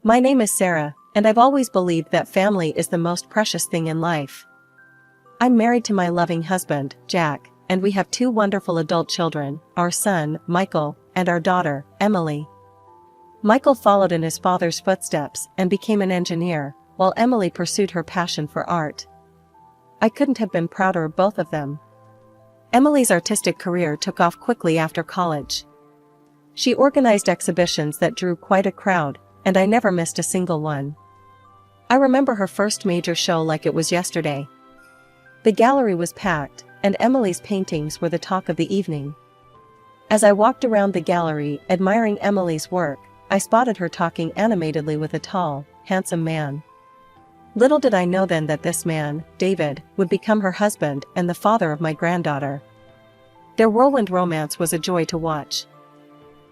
My name is Sarah, and I've always believed that family is the most precious thing in life. I'm married to my loving husband, Jack, and we have two wonderful adult children, our son, Michael, and our daughter, Emily. Michael followed in his father's footsteps and became an engineer, while Emily pursued her passion for art. I couldn't have been prouder of both of them. Emily's artistic career took off quickly after college. She organized exhibitions that drew quite a crowd, and I never missed a single one. I remember her first major show like it was yesterday. The gallery was packed, and Emily's paintings were the talk of the evening. As I walked around the gallery admiring Emily's work, I spotted her talking animatedly with a tall, handsome man. Little did I know then that this man, David, would become her husband and the father of my granddaughter. Their whirlwind romance was a joy to watch.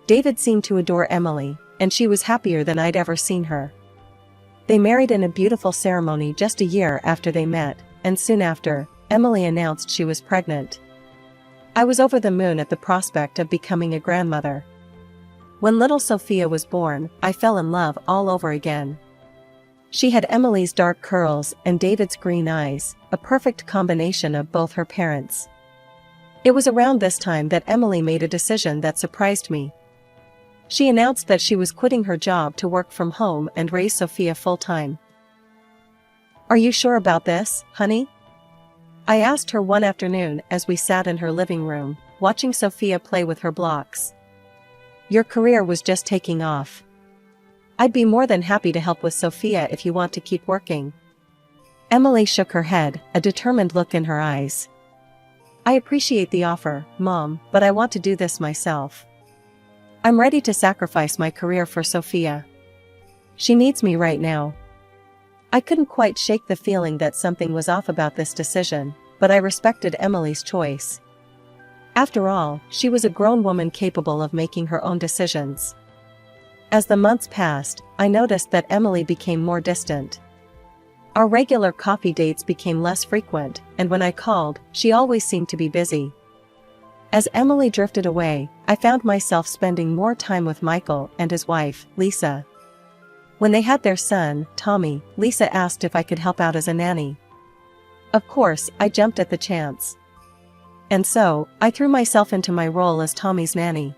David seemed to adore Emily, and she was happier than I'd ever seen her. They married in a beautiful ceremony just a year after they met, and soon after, Emily announced she was pregnant. I was over the moon at the prospect of becoming a grandmother. When little Sophia was born, I fell in love all over again. She had Emily's dark curls and David's green eyes, a perfect combination of both her parents. It was around this time that Emily made a decision that surprised me. She announced that she was quitting her job to work from home and raise Sophia full-time. "Are you sure about this, honey?" I asked her one afternoon as we sat in her living room, watching Sophia play with her blocks. "Your career was just taking off. I'd be more than happy to help with Sophia if you want to keep working." Emily shook her head, a determined look in her eyes. "I appreciate the offer, Mom, but I want to do this myself. I'm ready to sacrifice my career for Sophia. She needs me right now." I couldn't quite shake the feeling that something was off about this decision, but I respected Emily's choice. After all, she was a grown woman capable of making her own decisions. As the months passed, I noticed that Emily became more distant. Our regular coffee dates became less frequent, and when I called, she always seemed to be busy. As Emily drifted away, I found myself spending more time with Michael and his wife, Lisa. When they had their son, Tommy, Lisa asked if I could help out as a nanny. Of course, I jumped at the chance. And so, I threw myself into my role as Tommy's nanny.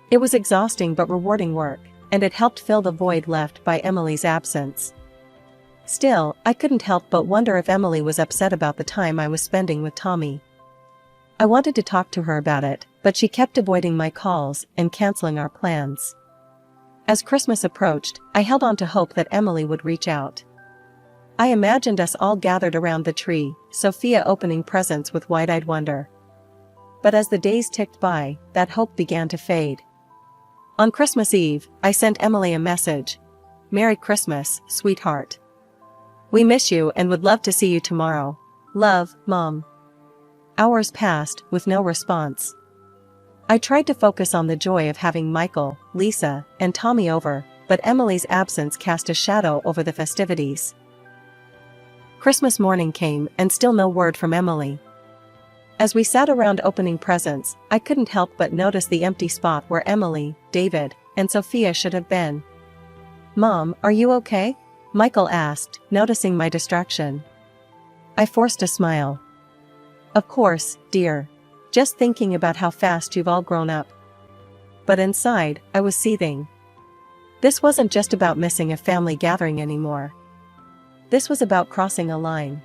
It was exhausting but rewarding work, and it helped fill the void left by Emily's absence. Still, I couldn't help but wonder if Emily was upset about the time I was spending with Tommy. I wanted to talk to her about it, but she kept avoiding my calls and canceling our plans. As Christmas approached, I held on to hope that Emily would reach out. I imagined us all gathered around the tree, Sophia opening presents with wide-eyed wonder. But as the days ticked by, that hope began to fade. On Christmas Eve, I sent Emily a message. "Merry Christmas, sweetheart. We miss you and would love to see you tomorrow. Love, Mom." Hours passed, with no response. I tried to focus on the joy of having Michael, Lisa, and Tommy over, but Emily's absence cast a shadow over the festivities. Christmas morning came and still no word from Emily. As we sat around opening presents, I couldn't help but notice the empty spot where Emily, David, and Sophia should have been. "Mom, are you okay?" Michael asked, noticing my distraction. I forced a smile. "Of course, dear. Just thinking about how fast you've all grown up." But inside, I was seething. This wasn't just about missing a family gathering anymore. This was about crossing a line.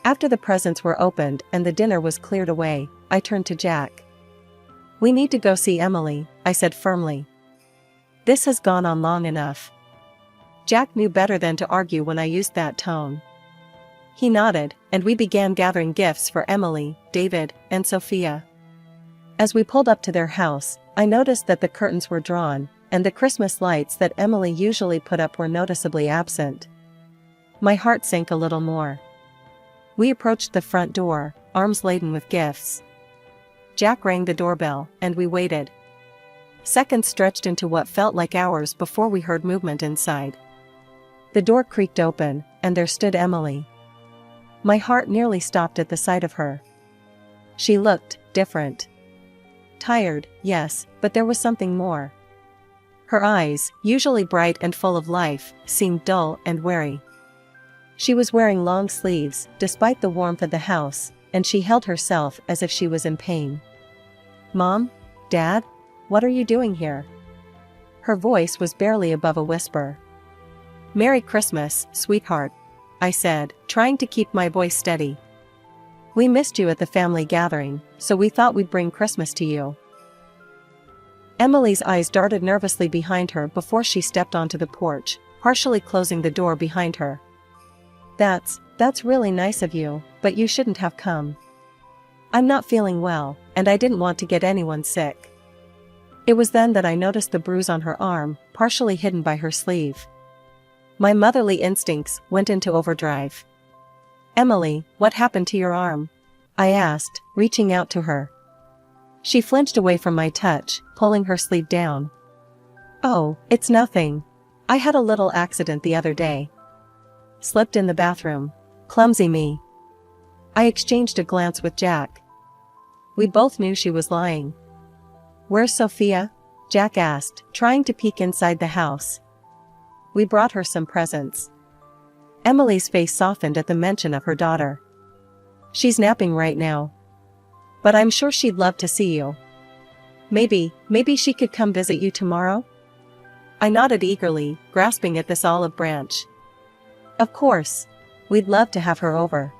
After the presents were opened and the dinner was cleared away, I turned to Jack. "We need to go see Emily," I said firmly. "This has gone on long enough." Jack knew better than to argue when I used that tone. He nodded, and we began gathering gifts for Emily, David, and Sophia. As we pulled up to their house, I noticed that the curtains were drawn, and the Christmas lights that Emily usually put up were noticeably absent. My heart sank a little more. We approached the front door, arms laden with gifts. Jack rang the doorbell, and we waited. Seconds stretched into what felt like hours before we heard movement inside. The door creaked open, and there stood Emily. My heart nearly stopped at the sight of her. She looked different. Tired, yes, but there was something more. Her eyes, usually bright and full of life, seemed dull and weary. She was wearing long sleeves, despite the warmth of the house, and she held herself as if she was in pain. "Mom? Dad? What are you doing here?" Her voice was barely above a whisper. "Merry Christmas, sweetheart," I said, trying to keep my voice steady. "We missed you at the family gathering, so we thought we'd bring Christmas to you." Emily's eyes darted nervously behind her before she stepped onto the porch, partially closing the door behind her. That's really nice of you, but you shouldn't have come. I'm not feeling well, and I didn't want to get anyone sick." It was then that I noticed the bruise on her arm, partially hidden by her sleeve. My motherly instincts went into overdrive. "Emily, what happened to your arm?" I asked, reaching out to her. She flinched away from my touch, pulling her sleeve down. "Oh, it's nothing. I had a little accident the other day. Slipped in the bathroom. Clumsy me." I exchanged a glance with Jack. We both knew she was lying. "Where's Sophia?" Jack asked, trying to peek inside the house. "We brought her some presents." Emily's face softened at the mention of her daughter. "She's napping right now. But I'm sure she'd love to see you. Maybe she could come visit you tomorrow?" I nodded eagerly, grasping at this olive branch. "Of course. We'd love to have her over."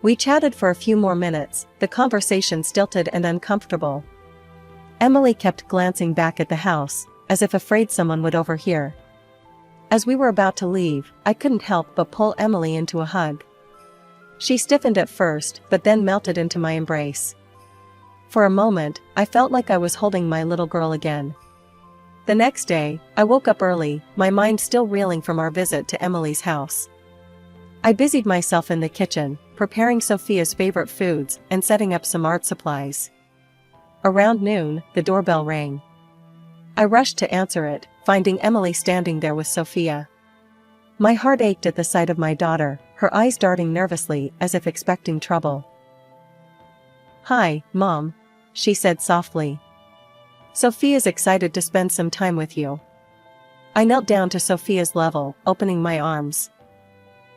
We chatted for a few more minutes, the conversation stilted and uncomfortable. Emily kept glancing back at the house, as if afraid someone would overhear. As we were about to leave, I couldn't help but pull Emily into a hug. She stiffened at first, but then melted into my embrace. For a moment, I felt like I was holding my little girl again. The next day, I woke up early, my mind still reeling from our visit to Emily's house. I busied myself in the kitchen, preparing Sophia's favorite foods and setting up some art supplies. Around noon, the doorbell rang. I rushed to answer it, finding Emily standing there with Sophia. My heart ached at the sight of my daughter, her eyes darting nervously as if expecting trouble. "Hi, Mom," she said softly. "Sophia's excited to spend some time with you." I knelt down to Sophia's level, opening my arms.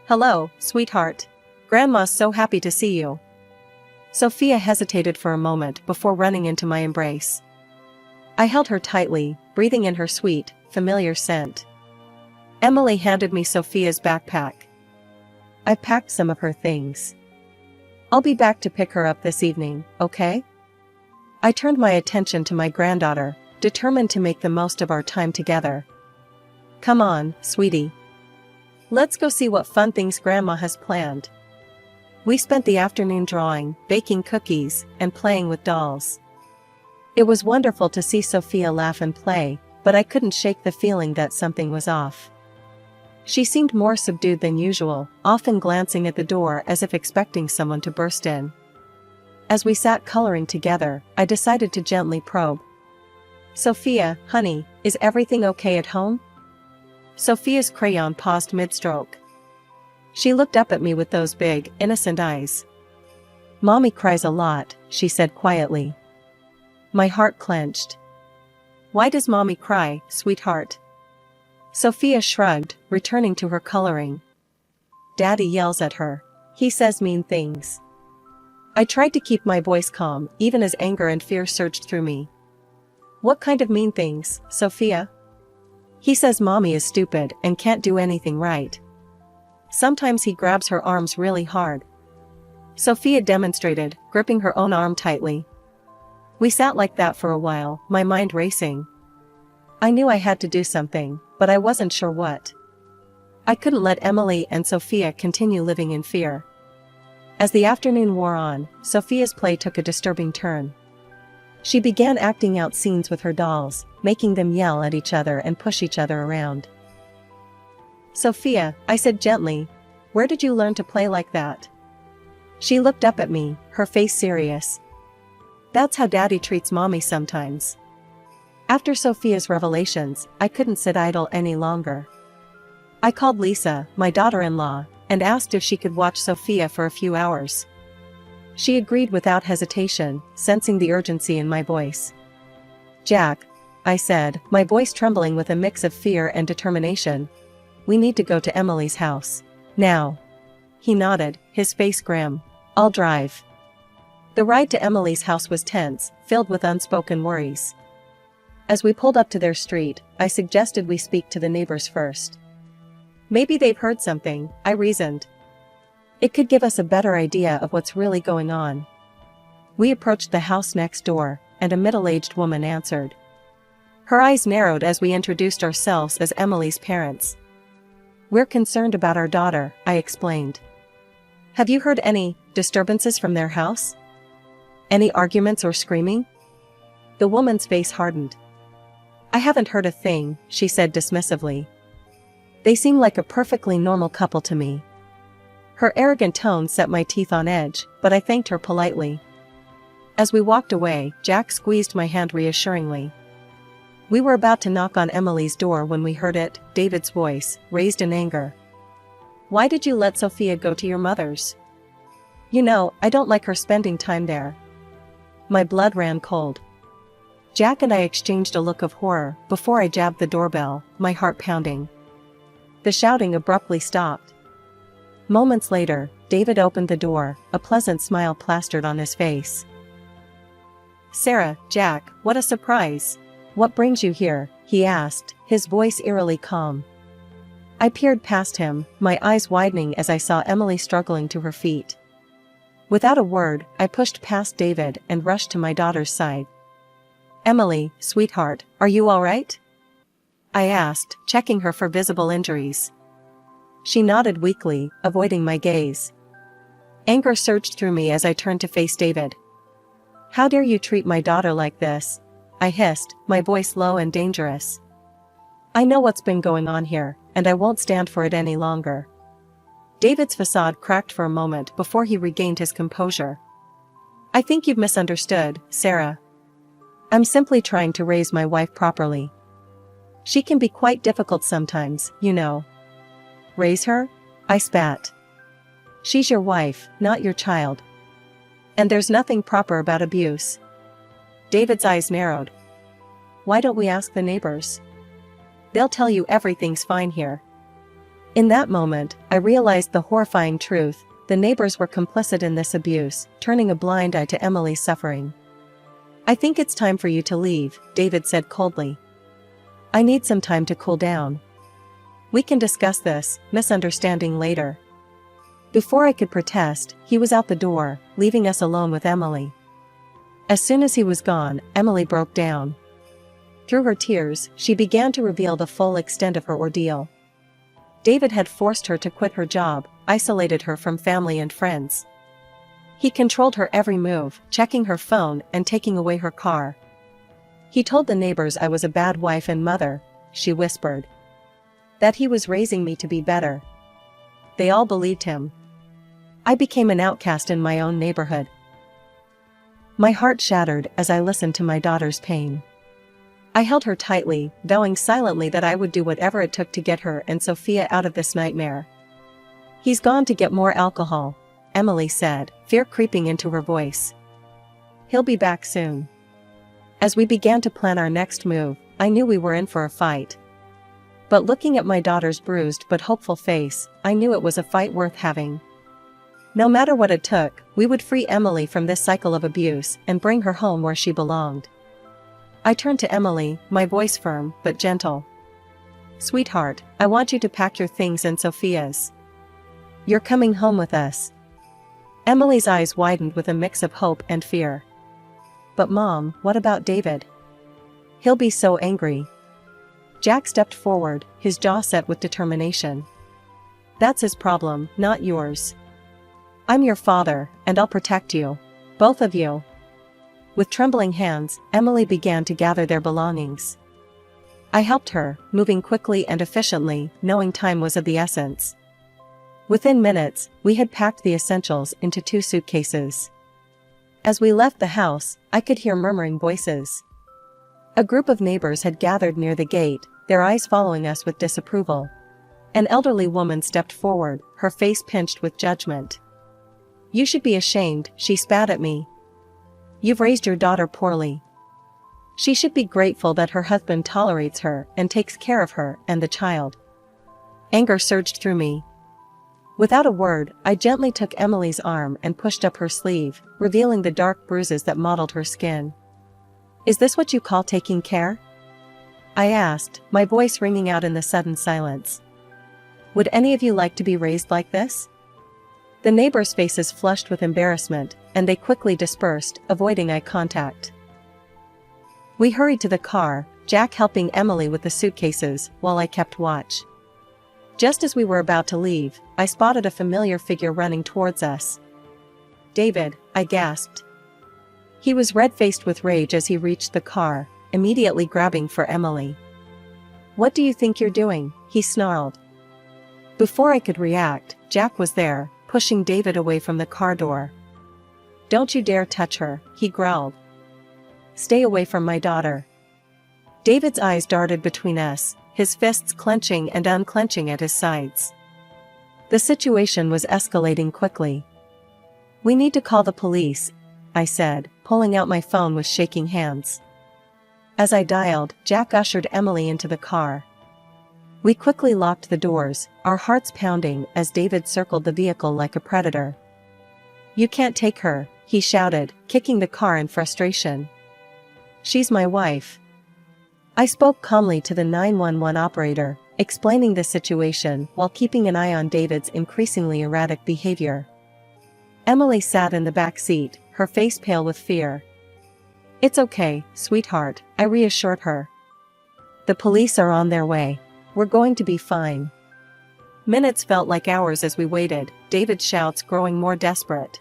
"Hello, sweetheart. Grandma's so happy to see you." Sophia hesitated for a moment before running into my embrace. I held her tightly, breathing in her sweet, familiar scent. Emily handed me Sophia's backpack. "I've packed some of her things. I'll be back to pick her up this evening, okay?" I turned my attention to my granddaughter, determined to make the most of our time together. "Come on, sweetie. Let's go see what fun things Grandma has planned." We spent the afternoon drawing, baking cookies, and playing with dolls. It was wonderful to see Sophia laugh and play, but I couldn't shake the feeling that something was off. She seemed more subdued than usual, often glancing at the door as if expecting someone to burst in. As we sat coloring together, I decided to gently probe. "Sophia, honey, is everything okay at home?" Sophia's crayon paused mid-stroke. She looked up at me with those big, innocent eyes. "Mommy cries a lot," she said quietly. My heart clenched. "Why does Mommy cry, sweetheart?" Sophia shrugged, returning to her coloring. "Daddy yells at her. He says mean things." I tried to keep my voice calm, even as anger and fear surged through me. "What kind of mean things, Sophia?" "He says Mommy is stupid and can't do anything right. Sometimes he grabs her arms really hard." Sophia demonstrated, gripping her own arm tightly. We sat like that for a while, my mind racing. I knew I had to do something, but I wasn't sure what. I couldn't let Emily and Sophia continue living in fear. As the afternoon wore on, Sophia's play took a disturbing turn. She began acting out scenes with her dolls, making them yell at each other and push each other around. "Sophia," I said gently, "where did you learn to play like that?" She looked up at me, her face serious. "That's how Daddy treats Mommy sometimes." After Sophia's revelations, I couldn't sit idle any longer. I called Lisa, my daughter-in-law, and asked if she could watch Sophia for a few hours. She agreed without hesitation, sensing the urgency in my voice. "Jack," I said, my voice trembling with a mix of fear and determination. We need to go to Emily's house. Now. He nodded, his face grim. I'll drive. The ride to Emily's house was tense, filled with unspoken worries. As we pulled up to their street, I suggested we speak to the neighbors first. Maybe they've heard something, I reasoned. It could give us a better idea of what's really going on. We approached the house next door, and a middle-aged woman answered. Her eyes narrowed as we introduced ourselves as Emily's parents. We're concerned about our daughter, I explained. Have you heard any disturbances from their house? Any arguments or screaming? The woman's face hardened. I haven't heard a thing, she said dismissively. They seem like a perfectly normal couple to me. Her arrogant tone set my teeth on edge, but I thanked her politely. As we walked away, Jack squeezed my hand reassuringly. We were about to knock on Emily's door when we heard it, David's voice, raised in anger. Why did you let Sophia go to your mother's? You know, I don't like her spending time there. My blood ran cold. Jack and I exchanged a look of horror before I jabbed the doorbell, my heart pounding. The shouting abruptly stopped. Moments later, David opened the door, a pleasant smile plastered on his face. Sarah, Jack, what a surprise. What brings you here? He asked, his voice eerily calm. I peered past him, my eyes widening as I saw Emily struggling to her feet. Without a word, I pushed past David and rushed to my daughter's side. Emily, sweetheart, are you all right? I asked, checking her for visible injuries. She nodded weakly, avoiding my gaze. Anger surged through me as I turned to face David. How dare you treat my daughter like this? I hissed, my voice low and dangerous. I know what's been going on here, and I won't stand for it any longer. David's facade cracked for a moment before he regained his composure. I think you've misunderstood, Sarah. I'm simply trying to raise my wife properly. She can be quite difficult sometimes, you know. Raise her? I spat. She's your wife, not your child. And there's nothing proper about abuse. David's eyes narrowed. Why don't we ask the neighbors? They'll tell you everything's fine here. In that moment, I realized the horrifying truth. The neighbors were complicit in this abuse, turning a blind eye to Emily's suffering. I think it's time for you to leave, David said coldly. I need some time to cool down. We can discuss this misunderstanding later. Before I could protest, he was out the door, leaving us alone with Emily. As soon as he was gone, Emily broke down. Through her tears, she began to reveal the full extent of her ordeal. David had forced her to quit her job, isolated her from family and friends. He controlled her every move, checking her phone and taking away her car. He told the neighbors I was a bad wife and mother, she whispered. That he was raising me to be better. They all believed him. I became an outcast in my own neighborhood. My heart shattered as I listened to my daughter's pain. I held her tightly, vowing silently that I would do whatever it took to get her and Sophia out of this nightmare. He's gone to get more alcohol, Emily said, fear creeping into her voice. He'll be back soon. As we began to plan our next move, I knew we were in for a fight. But looking at my daughter's bruised but hopeful face, I knew it was a fight worth having. No matter what it took, we would free Emily from this cycle of abuse and bring her home where she belonged. I turned to Emily, my voice firm but gentle. Sweetheart, I want you to pack your things and Sophia's. You're coming home with us. Emily's eyes widened with a mix of hope and fear. But Mom, what about David? He'll be so angry. Jack stepped forward, his jaw set with determination. That's his problem, not yours. I'm your father, and I'll protect you. Both of you. With trembling hands, Emily began to gather their belongings. I helped her, moving quickly and efficiently, knowing time was of the essence. Within minutes, we had packed the essentials into 2 suitcases. As we left the house, I could hear murmuring voices. A group of neighbors had gathered near the gate, their eyes following us with disapproval. An elderly woman stepped forward, her face pinched with judgment. You should be ashamed, she spat at me. You've raised your daughter poorly. She should be grateful that her husband tolerates her and takes care of her and the child. Anger surged through me. Without a word, I gently took Emily's arm and pushed up her sleeve, revealing the dark bruises that mottled her skin. "Is this what you call taking care?" I asked, my voice ringing out in the sudden silence. "Would any of you like to be raised like this?" The neighbors' faces flushed with embarrassment, and they quickly dispersed, avoiding eye contact. We hurried to the car, Jack helping Emily with the suitcases, while I kept watch. Just as we were about to leave, I spotted a familiar figure running towards us. "David," I gasped. He was red-faced with rage as he reached the car, immediately grabbing for Emily. "What do you think you're doing?" he snarled. Before I could react, Jack was there, pushing David away from the car door. "Don't you dare touch her," he growled. "Stay away from my daughter." David's eyes darted between us, his fists clenching and unclenching at his sides. The situation was escalating quickly. "We need to call the police," I said, pulling out my phone with shaking hands. As I dialed, Jack ushered Emily into the car. We quickly locked the doors, our hearts pounding as David circled the vehicle like a predator. "You can't take her," he shouted, kicking the car in frustration. "She's my wife." I spoke calmly to the 911 operator, explaining the situation while keeping an eye on David's increasingly erratic behavior. Emily sat in the back seat, her face pale with fear. "It's okay, sweetheart," I reassured her. "The police are on their way. We're going to be fine." Minutes felt like hours as we waited, David's shouts growing more desperate.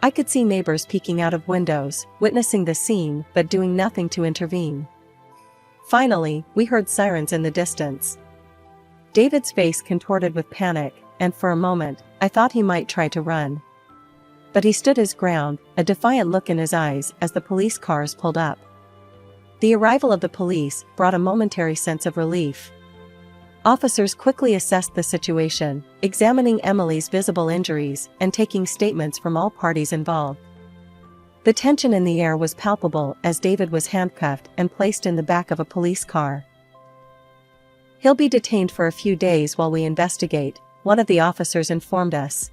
I could see neighbors peeking out of windows, witnessing the scene but doing nothing to intervene. Finally, we heard sirens in the distance. David's face contorted with panic, and for a moment, I thought he might try to run. But he stood his ground, a defiant look in his eyes as the police cars pulled up. The arrival of the police brought a momentary sense of relief. Officers quickly assessed the situation, examining Emily's visible injuries and taking statements from all parties involved. The tension in the air was palpable as David was handcuffed and placed in the back of a police car. "He'll be detained for a few days while we investigate," one of the officers informed us.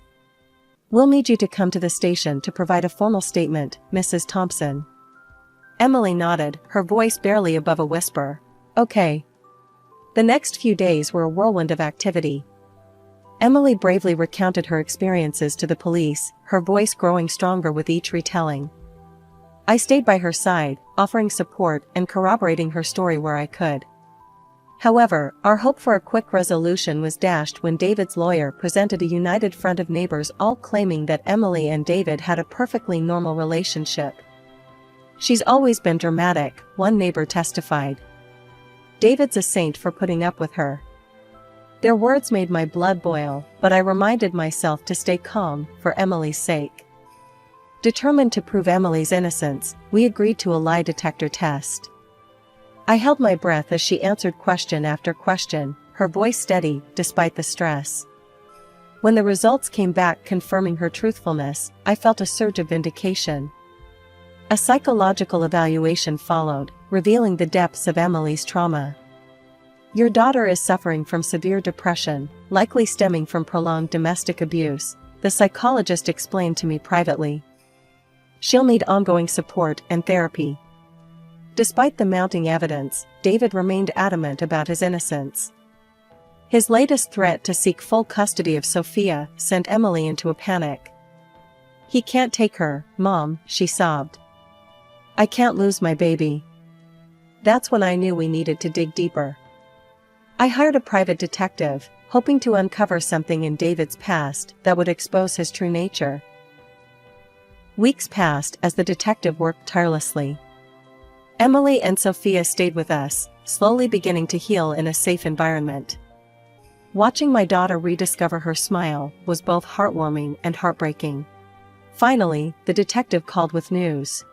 "We'll need you to come to the station to provide a formal statement, Mrs. Thompson." Emily nodded, her voice barely above a whisper. "Okay." The next few days were a whirlwind of activity. Emily bravely recounted her experiences to the police, her voice growing stronger with each retelling. I stayed by her side, offering support and corroborating her story where I could. However, our hope for a quick resolution was dashed when David's lawyer presented a united front of neighbors all claiming that Emily and David had a perfectly normal relationship. "She's always been dramatic," one neighbor testified. "David's a saint for putting up with her." Their words made my blood boil, but I reminded myself to stay calm, for Emily's sake. Determined to prove Emily's innocence, we agreed to a lie detector test. I held my breath as she answered question after question, her voice steady, despite the stress. When the results came back confirming her truthfulness, I felt a surge of vindication. A psychological evaluation followed, revealing the depths of Emily's trauma. "Your daughter is suffering from severe depression, likely stemming from prolonged domestic abuse," the psychologist explained to me privately. "She'll need ongoing support and therapy." Despite the mounting evidence, David remained adamant about his innocence. His latest threat to seek full custody of Sophia sent Emily into a panic. "He can't take her, Mom," she sobbed. "I can't lose my baby." That's when I knew we needed to dig deeper. I hired a private detective, hoping to uncover something in David's past that would expose his true nature. Weeks passed as the detective worked tirelessly. Emily and Sophia stayed with us, slowly beginning to heal in a safe environment. Watching my daughter rediscover her smile was both heartwarming and heartbreaking. Finally, the detective called with news.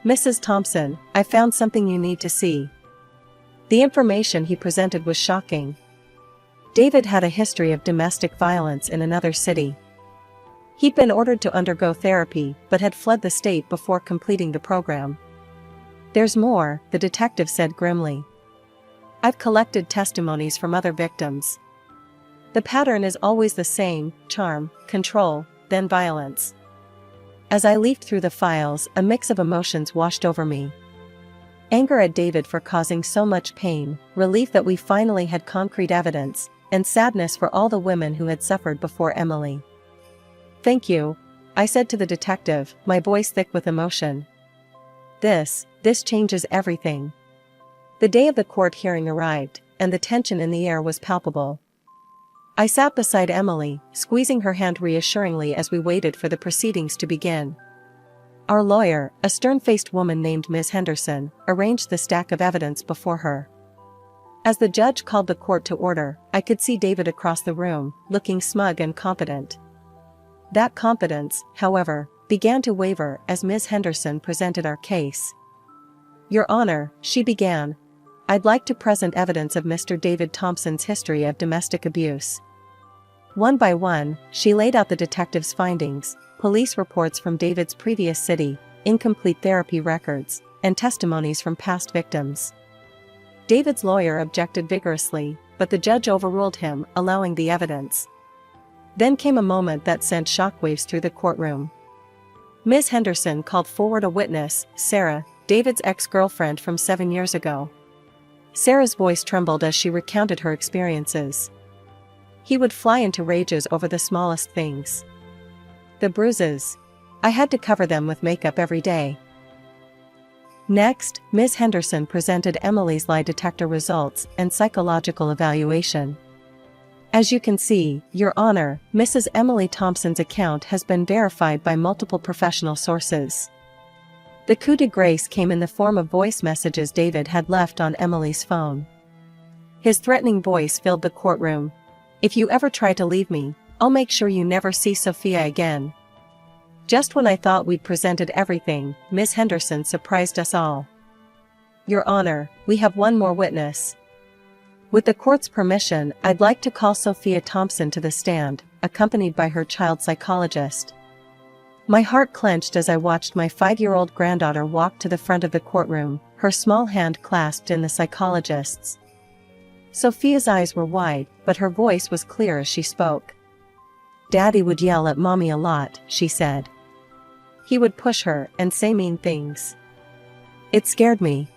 "Mrs. Thompson, I found something you need to see." The information he presented was shocking. David had a history of domestic violence in another city. He'd been ordered to undergo therapy but had fled the state before completing the program. "There's more," the detective said grimly. "I've collected testimonies from other victims. The pattern is always the same: charm, control, then violence." As I leafed through the files, a mix of emotions washed over me. Anger at David for causing so much pain, relief that we finally had concrete evidence, and sadness for all the women who had suffered before Emily. "Thank you," I said to the detective, my voice thick with emotion. This changes everything." The day of the court hearing arrived, and the tension in the air was palpable. I sat beside Emily, squeezing her hand reassuringly as we waited for the proceedings to begin. Our lawyer, a stern-faced woman named Ms. Henderson, arranged the stack of evidence before her. As the judge called the court to order, I could see David across the room, looking smug and confident. That confidence, however, began to waver as Ms. Henderson presented our case. "Your Honor," she began, "I'd like to present evidence of Mr. David Thompson's history of domestic abuse." One by one, she laid out the detective's findings, police reports from David's previous city, incomplete therapy records, and testimonies from past victims. David's lawyer objected vigorously, but the judge overruled him, allowing the evidence. Then came a moment that sent shockwaves through the courtroom. Ms. Henderson called forward a witness, Sarah, David's ex-girlfriend from 7 years ago. Sarah's voice trembled as she recounted her experiences. He would fly into rages over the smallest things. The bruises. I had to cover them with makeup every day. Next, Ms. Henderson presented Emily's lie detector results and psychological evaluation. "As you can see, Your Honor, Mrs. Emily Thompson's account has been verified by multiple professional sources." The coup de grace came in the form of voice messages David had left on Emily's phone. His threatening voice filled the courtroom. "If you ever try to leave me, I'll make sure you never see Sophia again." Just when I thought we'd presented everything, Ms. Henderson surprised us all. "Your Honor, we have one more witness. With the court's permission, I'd like to call Sophia Thompson to the stand, accompanied by her child psychologist." My heart clenched as I watched my 5-year-old granddaughter walk to the front of the courtroom, her small hand clasped in the psychologist's. Sophia's eyes were wide, but her voice was clear as she spoke. "Daddy would yell at Mommy a lot," she said. "He would push her and say mean things. It scared me."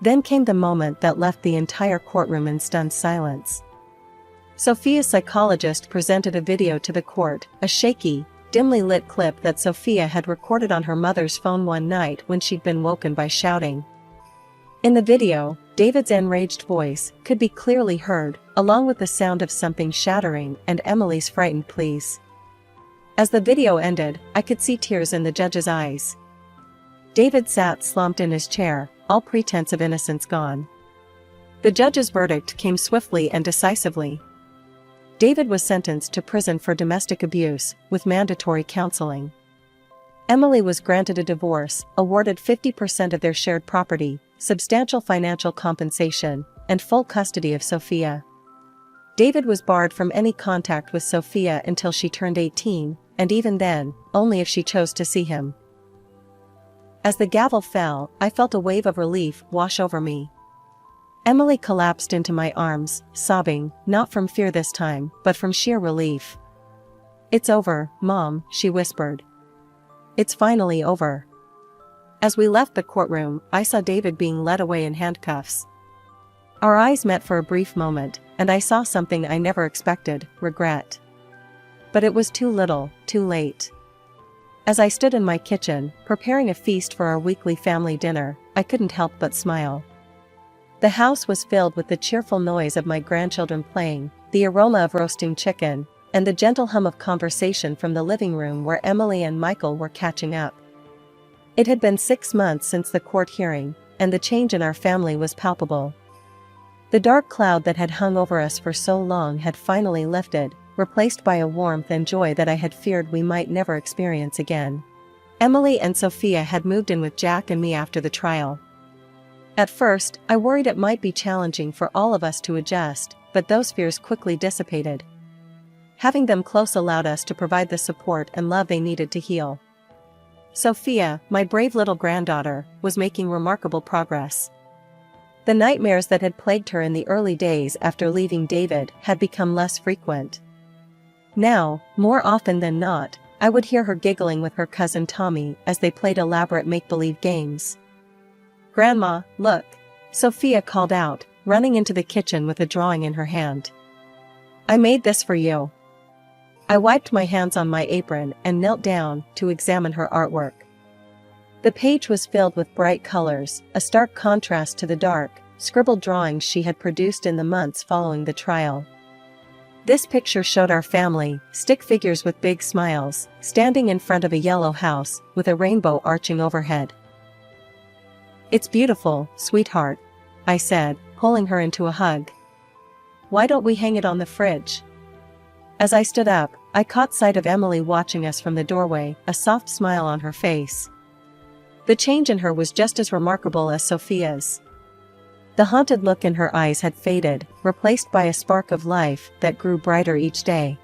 Then came the moment that left the entire courtroom in stunned silence. Sophia's psychologist presented a video to the court, a shaky, dimly lit clip that Sophia had recorded on her mother's phone one night when she'd been woken by shouting. In the video, David's enraged voice could be clearly heard, along with the sound of something shattering and Emily's frightened pleas. As the video ended, I could see tears in the judge's eyes. David sat slumped in his chair, all pretense of innocence gone. The judge's verdict came swiftly and decisively. David was sentenced to prison for domestic abuse, with mandatory counseling. Emily was granted a divorce, awarded 50% of their shared property, substantial financial compensation, and full custody of Sophia. David was barred from any contact with Sophia until she turned 18, and even then, only if she chose to see him. As the gavel fell, I felt a wave of relief wash over me. Emily collapsed into my arms, sobbing, not from fear this time, but from sheer relief. "It's over, Mom," she whispered. "It's finally over." As we left the courtroom, I saw David being led away in handcuffs. Our eyes met for a brief moment, and I saw something I never expected: regret. But it was too little, too late. As I stood in my kitchen, preparing a feast for our weekly family dinner, I couldn't help but smile. The house was filled with the cheerful noise of my grandchildren playing, the aroma of roasting chicken, and the gentle hum of conversation from the living room where Emily and Michael were catching up. It had been 6 months since the court hearing, and the change in our family was palpable. The dark cloud that had hung over us for so long had finally lifted, replaced by a warmth and joy that I had feared we might never experience again. Emily and Sophia had moved in with Jack and me after the trial. At first, I worried it might be challenging for all of us to adjust, but those fears quickly dissipated. Having them close allowed us to provide the support and love they needed to heal. Sophia, my brave little granddaughter, was making remarkable progress. The nightmares that had plagued her in the early days after leaving David had become less frequent. Now, more often than not, I would hear her giggling with her cousin Tommy as they played elaborate make-believe games. "Grandma, look!" Sophia called out, running into the kitchen with a drawing in her hand. "I made this for you." I wiped my hands on my apron and knelt down to examine her artwork. The page was filled with bright colors, a stark contrast to the dark, scribbled drawings she had produced in the months following the trial. This picture showed our family, stick figures with big smiles, standing in front of a yellow house with a rainbow arching overhead. "It's beautiful, sweetheart," I said, pulling her into a hug. "Why don't we hang it on the fridge?" As I stood up, I caught sight of Emily watching us from the doorway, a soft smile on her face. The change in her was just as remarkable as Sophia's. The haunted look in her eyes had faded, replaced by a spark of life that grew brighter each day.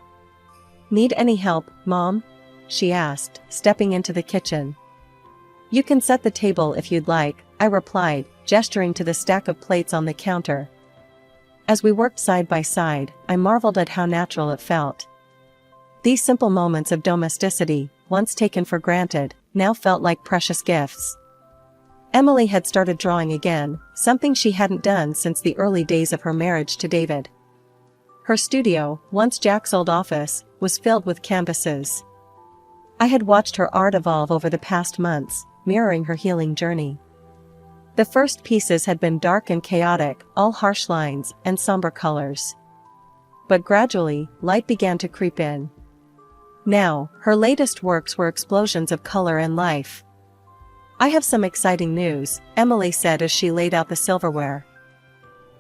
"Need any help, Mom?" she asked, stepping into the kitchen. "You can set the table if you'd like," I replied, gesturing to the stack of plates on the counter. As we worked side by side, I marveled at how natural it felt. These simple moments of domesticity, once taken for granted, now felt like precious gifts. Emily had started drawing again, something she hadn't done since the early days of her marriage to David. Her studio, once Jack's old office, was filled with canvases. I had watched her art evolve over the past months, mirroring her healing journey. The first pieces had been dark and chaotic, all harsh lines and somber colors. But gradually, light began to creep in. Now, her latest works were explosions of color and life. "I have some exciting news," Emily said as she laid out the silverware.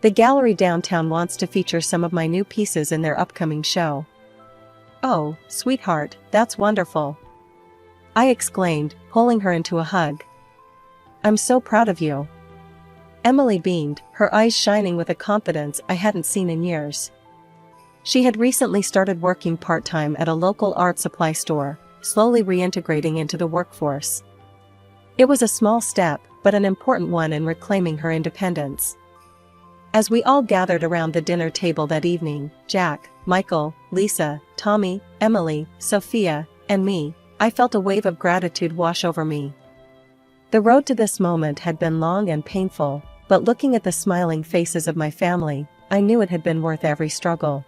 "The gallery downtown wants to feature some of my new pieces in their upcoming show." "Oh, sweetheart, that's wonderful!" I exclaimed, pulling her into a hug. "I'm so proud of you." Emily beamed, her eyes shining with a confidence I hadn't seen in years. She had recently started working part-time at a local art supply store, slowly reintegrating into the workforce. It was a small step, but an important one in reclaiming her independence. As we all gathered around the dinner table that evening, Jack, Michael, Lisa, Tommy, Emily, Sophia, and me, I felt a wave of gratitude wash over me. The road to this moment had been long and painful, but looking at the smiling faces of my family, I knew it had been worth every struggle.